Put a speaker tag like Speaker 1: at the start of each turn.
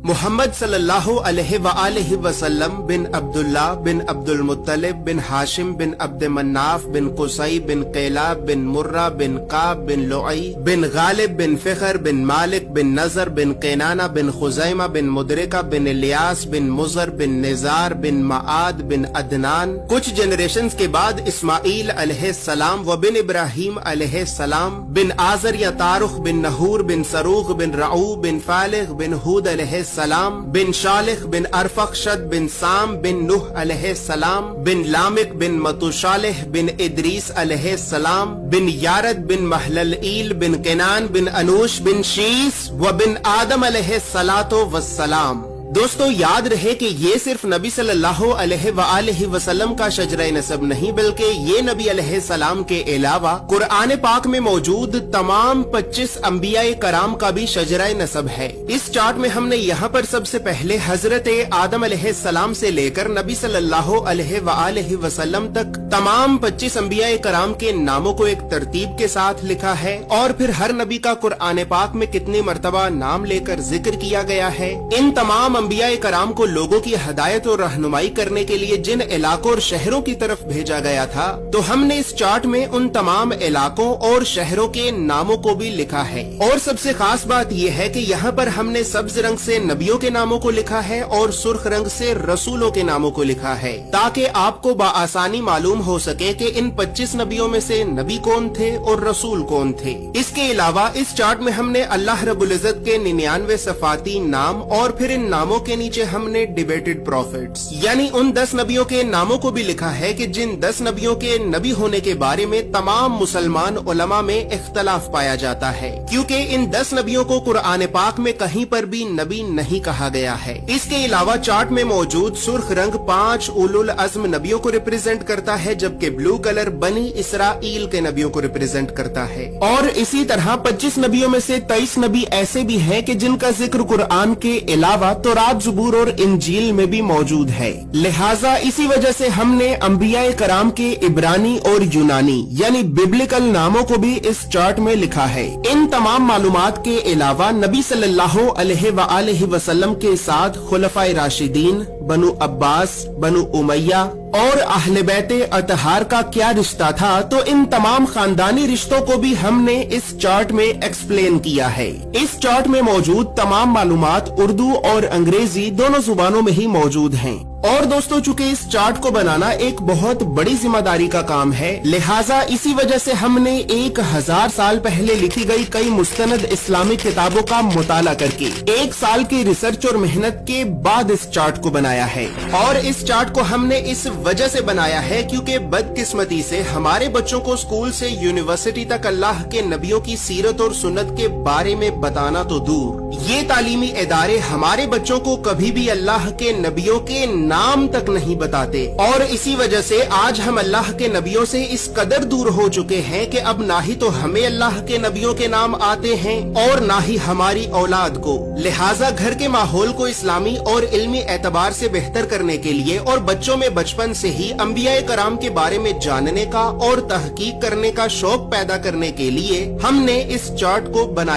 Speaker 1: محمد صلی اللہ علیہ وآلہ وسلم بن عبداللہ بن عبد المطلب بن ہاشم بن عبد مناف بن قصی بن قیلاب بن مرہ بن قاب بن لعی بن غالب بن فخر بن مالک بن نظر بن قینانہ بن خزیمہ بن مدرکہ بن الیاس بن مزر بن نزار بن معاد بن عدنان۔ کچھ جنریشنز کے بعد اسماعیل علیہ السلام و بن ابراہیم علیہ السلام بن آزر یا تارخ بن نحور بن سروغ بن رعو بن فالغ بن ہود علیہ السلام بن شالخ بن ارفخشد بن سام بن نوح علیہ السلام بن لامک بن متوشالح بن ادریس علیہ السلام بن یارد بن محللئیل بن کنان بن انوش بن شیس و بن آدم علیہ السلام۔ دوستو یاد رہے کہ یہ صرف نبی صلی اللہ علیہ وآلہ وسلم کا شجرہ نسب نہیں بلکہ یہ نبی علیہ السلام کے علاوہ قرآن پاک میں موجود تمام 25 انبیاء کرام کا بھی شجرہ نسب ہے۔ اس چارٹ میں ہم نے یہاں پر سب سے پہلے حضرت آدم علیہ السلام سے لے کر نبی صلی اللہ علیہ وآلہ وسلم تک تمام 25 انبیاء کرام کے ناموں کو ایک ترتیب کے ساتھ لکھا ہے، اور پھر ہر نبی کا قرآن پاک میں کتنی مرتبہ نام لے کر ذکر کیا گیا ہے۔ ان تمام انبیاء کرام کو لوگوں کی ہدایت اور رہنمائی کرنے کے لیے جن علاقوں اور شہروں کی طرف بھیجا گیا تھا، تو ہم نے اس چارٹ میں ان تمام علاقوں اور شہروں کے ناموں کو بھی لکھا ہے۔ اور سب سے خاص بات یہ ہے کہ یہاں پر ہم نے سبز رنگ سے نبیوں کے ناموں کو لکھا ہے اور سرخ رنگ سے رسولوں کے ناموں کو لکھا ہے، تاکہ آپ کو بآسانی معلوم ہو سکے کہ ان 25 نبیوں میں سے نبی کون تھے اور رسول کون تھے۔ اس کے علاوہ اس چارٹ میں ہم نے اللہ رب العزت کے 99 صفاتی نام اور پھر ان ناموں کے نیچے ہم نے ڈیبیٹڈ پروفیٹس یعنی ان 10 نبیوں کے ناموں کو بھی لکھا ہے کہ جن 10 نبیوں کے نبی ہونے کے بارے میں تمام مسلمان علماء میں اختلاف پایا جاتا ہے، کیونکہ ان 10 نبیوں کو قرآن پاک میں کہیں پر بھی نبی نہیں کہا گیا ہے۔ اس کے علاوہ چارٹ میں موجود سرخ رنگ 5 اولو العزم نبیوں کو ریپرزینٹ کرتا ہے، جبکہ بلو کلر بنی اسرائیل کے نبیوں کو ریپرزینٹ کرتا ہے۔ اور اسی طرح 25 نبیوں میں سے 23 نبی ایسے بھی ہیں کہ جن کا ذکر قرآن کے علاوہ تورات، زبور اور انجیل میں بھی موجود ہے۔ لہٰذا اسی وجہ سے ہم نے انبیاء کرام کے عبرانی اور یونانی یعنی ببلکل ناموں کو بھی اس چارٹ میں لکھا ہے۔ ان تمام معلومات کے علاوہ نبی صلی اللہ علیہ وآلہ وسلم کے ساتھ خلفائے راشدین، بنو عباس، بنو امیہ اور اہل بیت اطہار کا کیا رشتہ تھا، تو ان تمام خاندانی رشتوں کو بھی ہم نے اس چارٹ میں ایکسپلین کیا ہے۔ اس چارٹ میں موجود تمام معلومات اردو اور انگریزی دونوں زبانوں میں ہی موجود ہیں۔ اور دوستو چونکہ اس چارٹ کو بنانا ایک بہت بڑی ذمہ داری کا کام ہے، لہٰذا اسی وجہ سے ہم نے 1000 سال پہلے لکھی گئی کئی مستند اسلامی کتابوں کا مطالعہ کر کے 1 سال کی ریسرچ اور محنت کے بعد اس چارٹ کو بنایا ہے۔ اور اس چارٹ کو ہم نے اس وجہ سے بنایا ہے کیونکہ بدقسمتی سے ہمارے بچوں کو اسکول سے یونیورسٹی تک اللہ کے نبیوں کی سیرت اور سنت کے بارے میں بتانا تو دور، یہ تعلیمی ادارے ہمارے بچوں کو کبھی بھی اللہ کے نبیوں کے نام تک نہیں بتاتے، اور اسی وجہ سے آج ہم اللہ کے نبیوں سے اس قدر دور ہو چکے ہیں کہ اب نہ ہی تو ہمیں اللہ کے نبیوں کے نام آتے ہیں اور نہ ہی ہماری اولاد کو۔ لہٰذا گھر کے ماحول کو اسلامی اور علمی اعتبار سے بہتر کرنے کے لیے اور بچوں میں بچپن سے ہی انبیاء کرام کے بارے میں جاننے کا اور تحقیق کرنے کا شوق پیدا کرنے کے لیے ہم نے اس چارٹ کو بنایا۔